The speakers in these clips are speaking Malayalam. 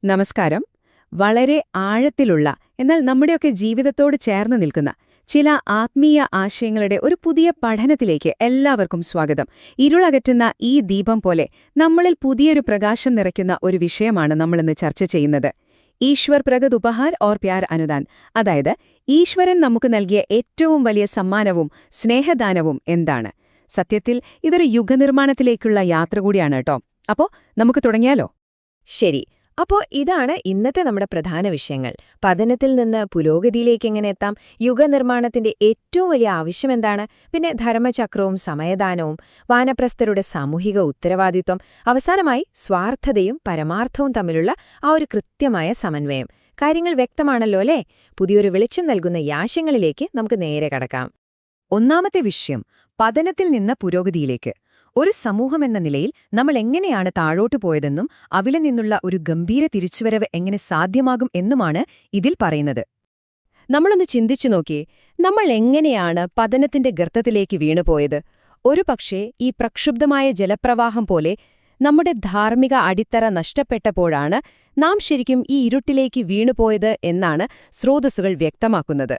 നമസ്കാരം. വളരെ ആഴത്തിലുള്ള, എന്നാൽ നമ്മുടെയൊക്കെ ജീവിതത്തോട് ചേർന്ന് നിൽക്കുന്ന ചില ആത്മീയ ആശയങ്ങളുടെ ഒരു പുതിയ പഠനത്തിലേക്ക് എല്ലാവർക്കും സ്വാഗതം. ഇരുളകറ്റുന്ന ഈ ദീപം പോലെ നമ്മളിൽ പുതിയൊരു പ്രകാശം നിറയ്ക്കുന്ന ഒരു വിഷയമാണ് നമ്മളിന്ന് ചർച്ച ചെയ്യുന്നത്. ഈശ്വർ പ്രഗത് ഉപഹാർ ഓർ പ്യാർ അനുദാൻ, അതായത് ഈശ്വരൻ നമുക്ക് നൽകിയ ഏറ്റവും വലിയ സമ്മാനവും സ്നേഹദാനവും എന്താണ്? സത്യത്തിൽ ഇതൊരു യുഗനിർമ്മാണത്തിലേക്കുള്ള യാത്ര കൂടിയാണ് കേട്ടോ. അപ്പോ നമുക്ക് തുടങ്ങിയാലോ? ശരി. അപ്പോൾ ഇതാണ് ഇന്നത്തെ നമ്മുടെ പ്രധാന വിഷയങ്ങൾ. പതനത്തിൽ നിന്ന് പുരോഗതിയിലേക്ക് എങ്ങനെ എത്താം, യുഗനിർമ്മാണത്തിന്റെ ഏറ്റവും വലിയ ആവശ്യം എന്താണ്, പിന്നെ ധർമ്മചക്രവും സമയദാനവും, വാനപ്രസ്ഥരുടെ സാമൂഹിക ഉത്തരവാദിത്വം, അവസാനമായി സ്വാർത്ഥതയും പരമാർത്ഥവും തമ്മിലുള്ള ആ ഒരു കൃത്യമായ സമന്വയം. കാര്യങ്ങൾ വ്യക്തമാണല്ലോ അല്ലേ? പുതിയൊരു വെളിച്ചം നൽകുന്ന ഈ ആശയങ്ങളിലേക്ക് നമുക്ക് നേരെ കടക്കാം. ഒന്നാമത്തെ വിഷയം, പതനത്തിൽ നിന്ന് പുരോഗതിയിലേക്ക്. ഒരു സമൂഹമെന്ന നിലയിൽ നമ്മൾ എങ്ങനെയാണ് താഴോട്ടു പോയതെന്നും അവിടെ നിന്നുള്ള ഒരു ഗംഭീര തിരിച്ചുവരവ് എങ്ങനെ സാധ്യമാകും എന്നുമാണ് ഇതിൽ പറയുന്നത്. നമ്മളൊന്ന് ചിന്തിച്ചു നോക്കിയേ, നമ്മൾ എങ്ങനെയാണ് പതനത്തിന്റെ ഗർത്തത്തിലേക്ക് വീണുപോയത്? ഒരുപക്ഷേ ഈ പ്രക്ഷുബ്ധമായ ജലപ്രവാഹം പോലെ നമ്മുടെ ധാർമ്മിക അടിത്തറ നഷ്ടപ്പെട്ടപ്പോഴാണ് നാം ശരിക്കും ഈ ഇരുട്ടിലേക്ക് വീണുപോയത് എന്നാണ് സ്രോതസ്സുകൾ വ്യക്തമാക്കുന്നത്.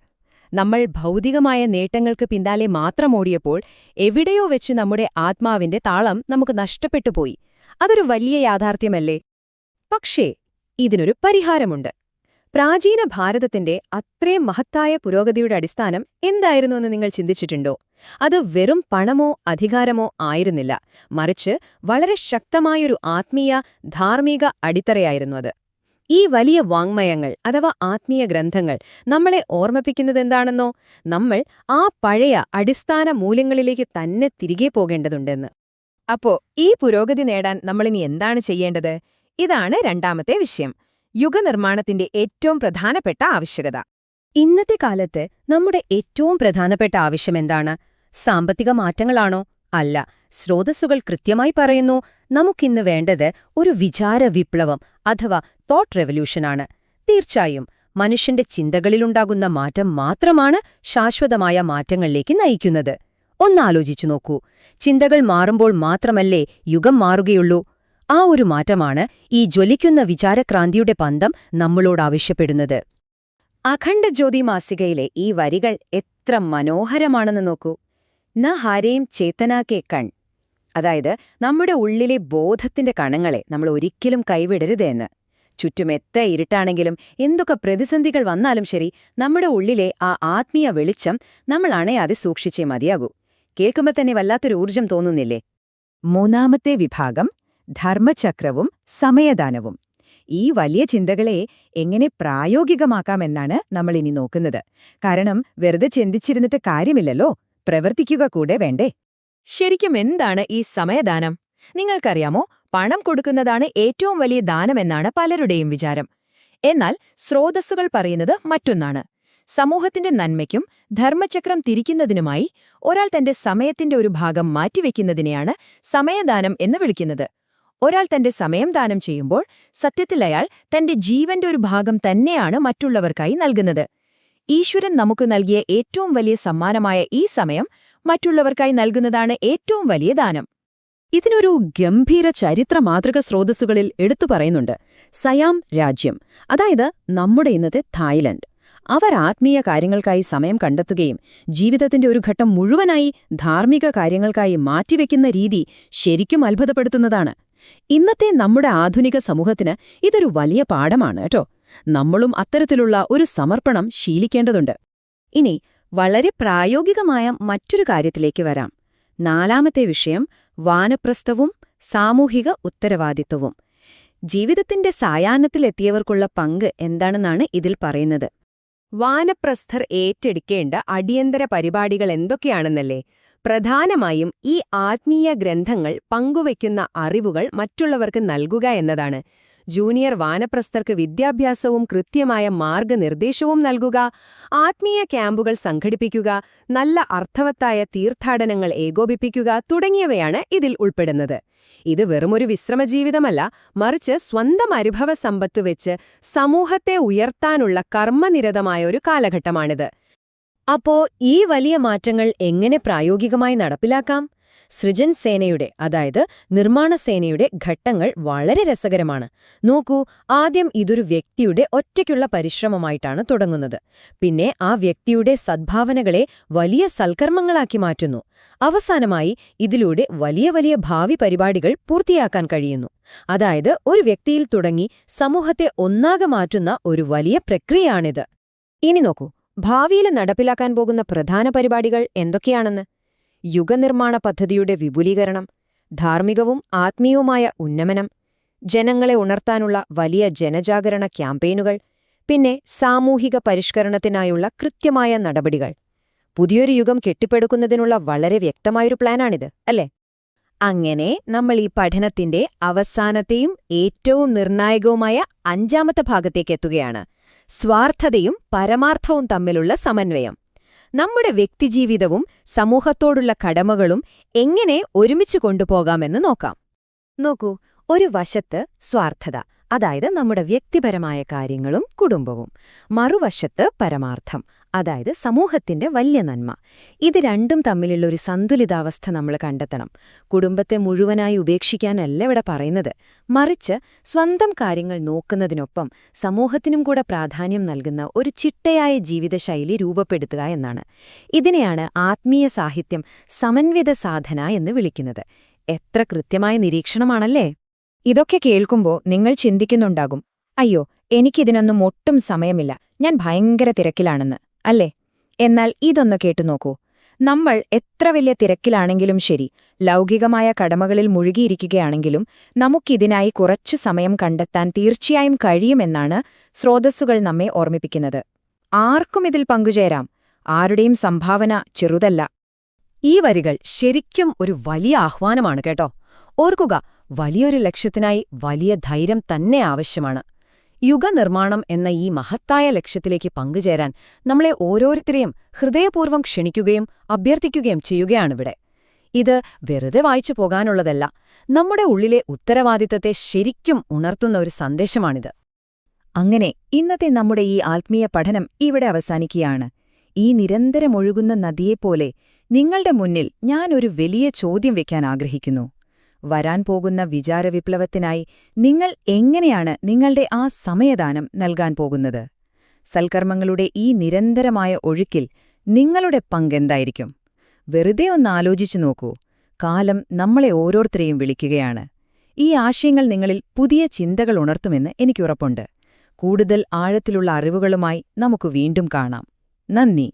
നമ്മൾ ഭൗതികമായ നേട്ടങ്ങൾക്ക് പിന്നാലെ മാത്രം ഓടിയപ്പോൾ എവിടെയോ വെച്ച് നമ്മുടെ ആത്മാവിന്റെ താളം നമുക്ക് നഷ്ടപ്പെട്ടുപോയി. അതൊരു വലിയ യാഥാർത്ഥ്യമല്ലേ? പക്ഷേ ഇതിനൊരു പരിഹാരമുണ്ട്. പ്രാചീന ഭാരതത്തിന്റെ അത്രയും മഹത്തായ പുരോഗതിയുടെ അടിസ്ഥാനം എന്തായിരുന്നുവെന്ന് നിങ്ങൾ ചിന്തിച്ചിട്ടുണ്ടോ? അത് വെറും പണമോ അധികാരമോ ആയിരുന്നില്ല, മറിച്ച് വളരെ ശക്തമായൊരു ആത്മീയ ധാർമ്മിക അടിത്തറയായിരുന്നു അത്. ഈ വലിയ വാങ്മയങ്ങൾ അഥവാ ആത്മീയ ഗ്രന്ഥങ്ങൾ നമ്മളെ ഓർമ്മിപ്പിക്കുന്നതെന്താണെന്നോ, നമ്മൾ ആ പഴയ അടിസ്ഥാന മൂല്യങ്ങളിലേക്ക് തന്നെ തിരികെ പോകേണ്ടതുണ്ടെന്ന്. അപ്പോ ഈ പുരോഗതി നേടാൻ നമ്മളിനി എന്താണ് ചെയ്യേണ്ടത്? ഇതാണ് രണ്ടാമത്തെ വിഷയം, യുഗനിർമ്മാണത്തിന്റെ ഏറ്റവും പ്രധാനപ്പെട്ട ആവശ്യകത. ഇന്നത്തെ കാലത്ത് നമ്മുടെ ഏറ്റവും പ്രധാനപ്പെട്ട ആവശ്യം എന്താണ്? സാമ്പത്തിക മാറ്റങ്ങളാണോ? അല്ല. സ്രോതസ്സുകൾ കൃത്യമായി പറയുന്നു, നമുക്കിന്ന് വേണ്ടത് ഒരു വിചാര വിപ്ലവം അഥവാ തോട്ട് റെവല്യൂഷനാണ്. തീർച്ചയായും മനുഷ്യന്റെ ചിന്തകളിലുണ്ടാകുന്ന മാറ്റം മാത്രമാണ് ശാശ്വതമായ മാറ്റങ്ങളിലേക്ക് നയിക്കുന്നത്. ഒന്നാലോചിച്ചു നോക്കൂ, ചിന്തകൾ മാറുമ്പോൾ മാത്രമല്ലേ യുഗം മാറുകയുള്ളൂ? ആ ഒരു മാറ്റമാണ് ഈ ജ്വലിക്കുന്ന വിചാരക്രാന്തിയുടെ പന്തം നമ്മളോട് ആവശ്യപ്പെടുന്നത്. അഖണ്ഡജ്യോതി മാസികയിലെ ഈ വരികൾ എത്ര മനോഹരമാണെന്ന് നോക്കൂ. ന ഹാരേം ചേതനാക്കെ കൺ, അതായത് നമ്മുടെ ഉള്ളിലെ ബോധത്തിന്റെ കണങ്ങളെ നമ്മൾ ഒരിക്കലും കൈവിടരുത് എന്ന്. ചുറ്റും എത്ര ഇരുട്ടാണെങ്കിലും എന്തൊക്കെ പ്രതിസന്ധികൾ വന്നാലും ശരി, നമ്മുടെ ഉള്ളിലെ ആ ആത്മീയ വെളിച്ചം നമ്മൾ അണയാതെ സൂക്ഷിച്ചേ മതിയാകൂ. കേൾക്കുമ്പോൾ തന്നെ വല്ലാത്തൊരു ഊർജ്ജം തോന്നുന്നില്ലേ? മൂന്നാമത്തെ വിഭാഗം, ധർമ്മചക്രവും സമയദാനവും. ഈ വലിയ ചിന്തകളെ എങ്ങനെ പ്രായോഗികമാക്കാമെന്നാണ് നമ്മളിനി നോക്കുന്നത്. കാരണം വെറുതെ ചിന്തിച്ചിരുന്നിട്ട് കാര്യമില്ലല്ലോ, പ്രവർത്തിക്കുക കൂടെ വേണ്ടേ? ശരിക്കും എന്താണ് ഈ സമയദാനം? നിങ്ങൾക്കറിയാമോ, പണം കൊടുക്കുന്നതാണ് ഏറ്റവും വലിയ ദാനമെന്നാണ് പലരുടെയും വിചാരം. എന്നാൽ സ്രോതസ്സുകൾ പറയുന്നത് മറ്റൊന്നാണ്. സമൂഹത്തിന്റെ നന്മയ്ക്കും ധർമ്മചക്രം തിരിക്കുന്നതിനുമായി ഒരാൾ തന്റെ സമയത്തിന്റെ ഒരു ഭാഗം മാറ്റിവെക്കുന്നതിനെയാണ് സമയദാനം എന്ന് വിളിക്കുന്നത്. ഒരാൾ തന്റെ സമയം ദാനം ചെയ്യുമ്പോൾ സത്യത്തിൽ അയാൾ തന്റെ ജീവന്റെ ഒരു ഭാഗം തന്നെയാണ് മറ്റുള്ളവർക്കായി നൽകുന്നത്. ഈശ്വരൻ നമുക്ക് നൽകിയ ഏറ്റവും വലിയ സമ്മാനമായ ഈ സമയം മറ്റുള്ളവർക്കായി നൽകുന്നതാണ് ഏറ്റവും വലിയ ദാനം. ഇതിനൊരു ഗംഭീര ചരിത്ര മാതൃക സ്രോതസ്സുകളിൽ എടുത്തു പറയുന്നുണ്ട്. സയാം രാജ്യം, അതായത് നമ്മുടെ ഇന്നത്തെ തായ്ലൻഡ്. അവർ ആത്മീയ കാര്യങ്ങൾക്കായി സമയം കണ്ടെത്തുകയും ജീവിതത്തിന്റെ ഒരു ഘട്ടം മുഴുവനായി ധാർമ്മിക കാര്യങ്ങൾക്കായി മാറ്റിവെക്കുന്ന രീതി ശരിക്കും അത്ഭുതപ്പെടുത്തുന്നതാണ്. ഇന്നത്തെ നമ്മുടെ ആധുനിക സമൂഹത്തിന് ഇതൊരു വലിയ പാഠമാണ് കേട്ടോ. നമ്മളും അത്തരത്തിലുള്ള ഒരു സമർപ്പണം ശീലിക്കേണ്ടതുണ്ട്. ഇനി വളരെ പ്രായോഗികമായ മറ്റൊരു കാര്യത്തിലേക്ക് വരാം. നാലാമത്തെ വിഷയം, വാനപ്രസ്ഥവും സാമൂഹിക ഉത്തരവാദിത്വവും. ജീവിതത്തിന്റെ സായാഹ്നത്തിലെത്തിയവർക്കുള്ള പങ്ക് എന്താണെന്നാണ് ഇതിൽ പറയുന്നത്. വാനപ്രസ്ഥർ ഏറ്റെടുക്കേണ്ട അടിയന്തര പരിപാടികൾ എന്തൊക്കെയാണെന്നല്ലേ? പ്രധാനമായും ഈ ആത്മീയ ഗ്രന്ഥങ്ങൾ പങ്കുവയ്ക്കുന്ന അറിവുകൾ മറ്റുള്ളവർക്ക് നൽകുക എന്നതാണ്. ജൂനിയർ വാനപ്രസ്ഥർക്ക് വിദ്യാഭ്യാസവും കൃത്യമായ മാർഗനിർദ്ദേശവും നൽകുക, ആത്മീയ ക്യാമ്പുകൾ സംഘടിപ്പിക്കുക, നല്ല അർത്ഥവത്തായ തീർത്ഥാടനങ്ങൾ ഏകോപിപ്പിക്കുക തുടങ്ങിയവയാണ് ഇതിൽ ഉൾപ്പെടുന്നത്. ഇത് വെറുമൊരു വിശ്രമജീവിതമല്ല, മറിച്ച് സ്വന്തം അനുഭവ സമ്പത്ത് വെച്ച് സമൂഹത്തെ ഉയർത്താനുള്ള കർമ്മനിരതമായ ഒരു കാലഘട്ടമാണിത്. അപ്പോ ഈ വലിയ മാറ്റങ്ങൾ എങ്ങനെ പ്രായോഗികമായി നടപ്പിലാക്കാം? സൃജൻ സേനയുടെ അതായത് നിർമ്മാണ സേനയുടെ ഘട്ടങ്ങൾ വളരെ രസകരമാണ്. നോക്കൂ, ആദ്യം ഇതൊരു വ്യക്തിയുടെ ഒറ്റയ്ക്കുള്ള പരിശ്രമമായിട്ടാണ് തുടങ്ങുന്നത്. പിന്നെ ആ വ്യക്തിയുടെ സദ്ഭാവനകളെ വലിയ സൽക്കർമ്മങ്ങളാക്കി മാറ്റുന്നു. അവസാനമായി ഇതിലൂടെ വലിയ വലിയ ഭാവി പരിപാടികൾ പൂർത്തിയാക്കാൻ കഴിയുന്നു. അതായത് ഒരു വ്യക്തിയിൽ തുടങ്ങി സമൂഹത്തെ ഒന്നാകെ മാറ്റുന്ന ഒരു വലിയ പ്രക്രിയയാണിത്. ഇനി നോക്കൂ, ഭാവിയിൽ നടപ്പിലാക്കാൻ പോകുന്ന പ്രധാന പരിപാടികൾ എന്തൊക്കെയാണെന്ന്. യുഗനിർമ്മാണ പദ്ധതിയുടെ വിപുലീകരണം, ധാർമ്മികവും ആത്മീയവുമായ ഉന്നമനം, ജനങ്ങളെ ഉണർത്താനുള്ള വലിയ ജനജാഗരണ ക്യാമ്പയിനുകൾ, പിന്നെ സാമൂഹിക പരിഷ്കരണത്തിനായുള്ള കൃത്യമായ നടപടികൾ. പുതിയൊരു യുഗം കെട്ടിപ്പടുക്കുന്നതിനുള്ള വളരെ വ്യക്തമായൊരു പ്ലാനാണിത്, അല്ലേ? അങ്ങനെ നമ്മൾ ഈ പഠനത്തിന്റെ അവസാനത്തെയും ഏറ്റവും നിർണായകവുമായ 5ാമത്തെ ഭാഗത്തേക്ക് എത്തുകയാണ്. സ്വാർത്ഥതയും പരമാർത്ഥവും തമ്മിലുള്ള സമന്വയം. നമ്മുടെ വ്യക്തിജീവിതവും സമൂഹത്തോടുള്ള കടമകളും എങ്ങനെ ഒരുമിച്ച് കൊണ്ടുപോകാമെന്ന് നോക്കാം. നോക്കൂ, ഒരു വശത്ത് സ്വാർത്ഥത, അതായത് നമ്മുടെ വ്യക്തിപരമായ കാര്യങ്ങളും കുടുംബവും. മറുവശത്ത് പരമാർത്ഥം, അതായത് സമൂഹത്തിന്റെ വലിയ നന്മ. ഇത് രണ്ടും തമ്മിലുള്ള ഒരു സന്തുലിതാവസ്ഥ നമ്മൾ കണ്ടെത്തണം. കുടുംബത്തെ മുഴുവനായി ഉപേക്ഷിക്കാനല്ല ഇവിടെ പറയുന്നത്, മറിച്ച് സ്വന്തം കാര്യങ്ങൾ നോക്കുന്നതിനൊപ്പം സമൂഹത്തിനും കൂടെ പ്രാധാന്യം നൽകുന്ന ഒരു ചിട്ടയായ ജീവിതശൈലി രൂപപ്പെടുത്തുക എന്നാണ്. ഇതിനെയാണ് ആത്മീയ സാഹിത്യം സമന്വിത സാധന എന്ന് വിളിക്കുന്നത്. എത്ര കൃത്യമായ നിരീക്ഷണമാണല്ലേ? ഇതൊക്കെ കേൾക്കുമ്പോൾ നിങ്ങൾ ചിന്തിക്കുന്നുണ്ടാകും, അയ്യോ, എനിക്കിതിനൊന്നും ഒട്ടും സമയമില്ല, ഞാൻ ഭയങ്കര തിരക്കിലാണെന്ന്, അല്ലേ? എന്നാൽ ഇതൊന്ന് കേട്ടുനോക്കൂ. നമ്മൾ എത്ര വലിയ തിരക്കിലാണെങ്കിലും ശരി, ലൗകികമായ കടമകളിൽ മുഴുകിയിരിക്കുകയാണെങ്കിലും നമുക്കിതിനായി കുറച്ചു സമയം കണ്ടെത്താൻ തീർച്ചയായും കഴിയുമെന്നാണ് സ്രോതസ്സുകൾ നമ്മെ ഓർമ്മിപ്പിക്കുന്നത്. ആർക്കും ഇതിൽ പങ്കുചേരാം. ആരുടെയും സംഭാവന ചെറുതല്ല. ഈ വരികൾ ശരിക്കും ഒരു വലിയ ആഹ്വാനമാണ് കേട്ടോ. ഓർക്കുക, വലിയൊരു ലക്ഷ്യത്തിനായി വലിയ ധൈര്യം തന്നെ ആവശ്യമാണ്. യുഗനിർമ്മാണം എന്ന ഈ മഹത്തായ ലക്ഷ്യത്തിലേക്ക് പങ്കുചേരാൻ നമ്മളെ ഓരോരുത്തരെയും ഹൃദയപൂർവ്വം ക്ഷണിക്കുകയും അഭ്യർത്ഥിക്കുകയും ചെയ്യുകയാണിവിടെ. ഇത് വെറുതെ വായിച്ചു പോകാനുള്ളതല്ല, നമ്മുടെ ഉള്ളിലെ ഉത്തരവാദിത്തത്തെ ശരിക്കും ഉണർത്തുന്ന ഒരു സന്ദേശമാണിത്. അങ്ങനെ ഇന്നത്തെ നമ്മുടെ ഈ ആത്മീയ പഠനം ഇവിടെ അവസാനിക്കുകയാണ്. ഈ നിരന്തരമൊഴുകുന്ന നദിയെപ്പോലെ നിങ്ങളുടെ മുന്നിൽ ഞാനൊരു വലിയ ചോദ്യം വയ്ക്കാൻ ആഗ്രഹിക്കുന്നു. വരാൻ പോകുന്ന വിചാരവിപ്ലവത്തിനായി നിങ്ങൾ എങ്ങനെയാണ് നിങ്ങളുടെ ആ സമയദാനം നൽകാൻ പോകുന്നത്? സൽക്കർമ്മങ്ങളുടെ ഈ നിരന്തരമായ ഒഴുക്കിൽ നിങ്ങളുടെ പങ്കെന്തായിരിക്കും? വെറുതെ ഒന്ന് ആലോചിച്ചു നോക്കൂ. കാലം നമ്മളെ ഓരോരുത്തരെയും വിളിക്കുകയാണ്. ഈ ആശയങ്ങൾ നിങ്ങളിൽ പുതിയ ചിന്തകൾ ഉണർത്തുമെന്ന് എനിക്കുറപ്പുണ്ട്. കൂടുതൽ ആഴത്തിലുള്ള അറിവുകളുമായി നമുക്ക് വീണ്ടും കാണാം. നന്ദി.